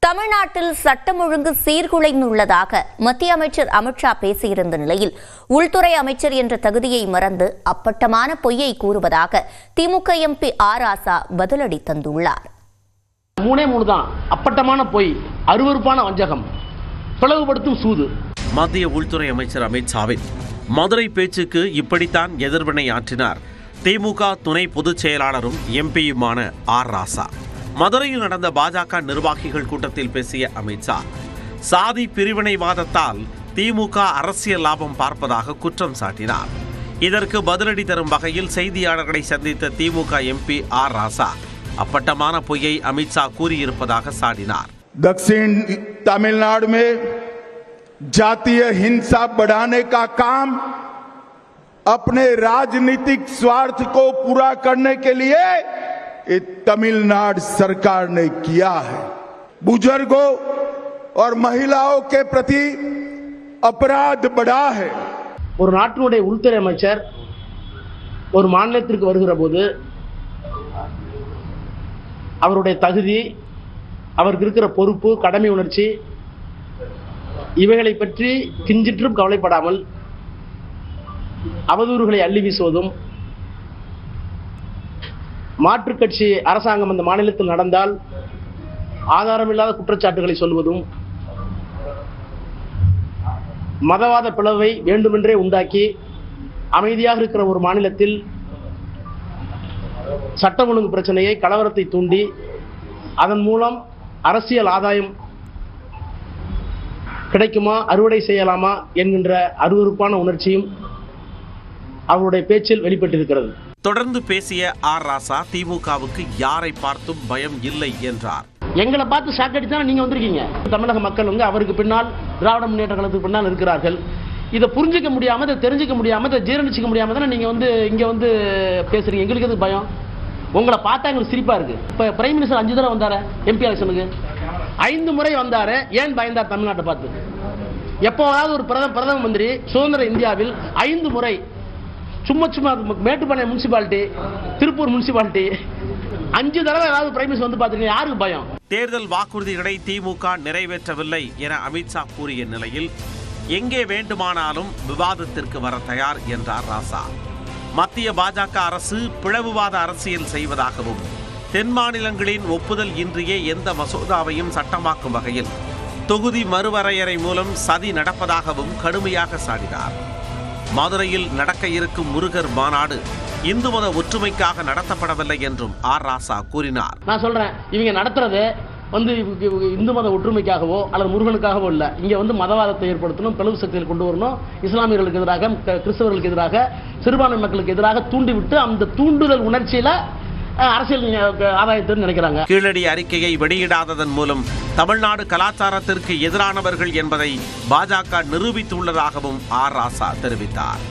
தமிழ்நாட்டில் சட்டம் ஒழுங்கு சீர்குலைந்துள்ளதாக மத்திய அமைச்சர் அமித்ஷா பேசியிருந்த நிலையில் உள்துறை அமைச்சர் என்ற தகுதியை மறந்து அப்பட்டமான பொய்யை கூறுவதாக திமுக எம்பி ஆர் ராசா பதிலடி தந்துள்ளார். மூணே தான் அப்பட்டமான பொய், அருவருப்பான வஞ்சகம், பிளவுபடுத்தும் சூது. மத்திய உள்துறை அமைச்சர் அமித்ஷாவின் மதுரை பேச்சுக்கு இப்படித்தான் எதிர்வினை ஆற்றினார் திமுக துணை பொதுச் செயலாளரும் எம்பியுமான ஆர் ராசா. மதுரையில் நடந்த பாஜக நிர்வாகிகள் கூட்டத்தில் பேசிய அமித்ஷா, சாதி பிரிவினைவாதத்தால் திமுக அரசியல் லாபம் பார்ப்பதாக குற்றம் சாட்டினார். இதற்கு பதிலடி தரும் வகையில் செய்தியாளர்களை சந்தித்த திமுக எம்பி ஆர் ராசா அப்பட்டமான பொய்யை அமித்ஷா கூறியிருப்பதாக சாடினார். दक्षिण तमिलनाडु में जातीय हिंसा बढ़ाने का काम अपने राजनीतिक स्वार्थ को पूरा करने के लिए तमिलनाडु सरकार ने किया है. बुजुर्गों और महिलाओं के प्रति अपराध बढ़ा है. ஒரு நாட்டினுடைய உள்துறை அமைச்சர் ஒரு மாநிலத்திற்கு வருகிற போது அவருடைய தகுதி, அவருக்கு இருக்கிற பொறுப்பு, கடமை உணர்ச்சி இவைகளை பற்றி கிஞ்சிற்றும் கவலைப்படாமல் அவதூறுகளை அள்ளி வீசுவதும், மாற்றுக் கட்சி அரசாங்கம் அந்த மாநிலத்தில் நடந்தால் ஆதாரமில்லாத குற்றச்சாட்டுகளை சொல்வதும், மதவாத பிளவை வேண்டுமென்றே உண்டாக்கி அமைதியாக இருக்கிற ஒரு மாநிலத்தில் சட்டம் ஒழுங்கு பிரச்சனையை, கலவரத்தை தூண்டி அதன் மூலம் அரசியல் ஆதாயம் கிடைக்குமா, அறுவடை செய்யலாமா என்கின்ற அருவருப்பான உணர்ச்சியும் அவருடைய பேச்சில் வெளிப்பட்டிருக்கிறது. தொடர்ந்து பேசிய ஆர் ராசா, திமுகவுக்கு யாரை பார்த்தும் பயம் இல்லை என்றார். எங்களை பார்த்து ஷாக் அடித்தா நீங்க வந்திருக்கீங்க. தமிழக மக்கள் அவருக்கு பின்னால், திராவிட முன்னேற்ற கழகத்துக்கு பின்னால் இருக்கிறார்கள். இதை புரிஞ்சிக்க முடியாம, இதை தெரிஞ்சிக்க முடியாம, இதை ஜீரணிச்சிக்க முடியாம தானே நீங்க இங்க பேசுறீங்க. எங்களுக்கு எது பயம்? உங்களை பார்த்தா எங்களுக்கு சிரிப்பா இருக்கு. இப்ப பிரைம் மினிஸ்டர் 5 தடவை வந்தாரு எம்பி எலெக்ஷனுக்கு, 5 முறை வந்தாரு. ஏன் பயந்தார் தமிழ்நாட்டை பார்த்து? எப்போவாவது ஒரு பிரதம மந்திரி சுதந்திர இந்தியாவில் 5 முறை சும்மா மேட்டுப்பாளையம் முனிசிபாலிட்டி, திருப்பூர் முனிசிபாலிட்டி 5 தடவை ஏதாவது பிரைம் மினிஸ்டர் வந்து பார்த்துருக்கீங்க. யாருக்கு பயம்? தேர்தல் வாக்குறுதிகளை திமுக நிறைவேற்றவில்லை என அமித்ஷா கூறிய நிலையில் எங்கே வேண்டுமானாலும் விவாதத்திற்கு வர தயார் என்றார் ராசா. மத்திய பாஜக அரசு பிளவுவாத அரசியல் செய்வதாகவும், தென் மாநிலங்களின் ஒப்புதல் இன்றியே எந்த மசோதாவையும் சட்டமாக்கும் வகையில் தொகுதி மறுவரையறை மூலம் சதி நடப்பதாகவும் கடுமையாக சாடினார். மதுரையில் நடக்க இருக்கும் முருகர் மாநாடு இந்து மத ஒற்றுமைக்காக நடத்தப்படவில்லை என்றும் ஆர் ராசா கூறினார். நான் சொல்றேன், இவங்க நடத்துறது இந்து மத ஒற்றுமைக்காகவோ அல்லது முருகனுக்காகவோ இல்ல. இங்க மதவாதத்தை ஏற்படுத்தணும், பிளவு சக்தியில் கொண்டு வரணும், இஸ்லாமியர்களுக்கு எதிராக, கிறிஸ்தவர்களுக்கு எதிராக, சிறுபான்மை மக்களுக்கு எதிராக தூண்டிவிட்டு அந்த தூண்டுதல் உணர்ச்சியில அரசியல் ஆதாயத்தை நினைக்கிறாங்க. கீழடி அறிக்கையை வெளியிடாததன் மூலம் தமிழ்நாடு கலாச்சாரத்திற்கு எதிரானவர்கள் என்பதை பாஜக நிரூபித்துள்ளதாகவும் ஆர் ராசா தெரிவித்தார்.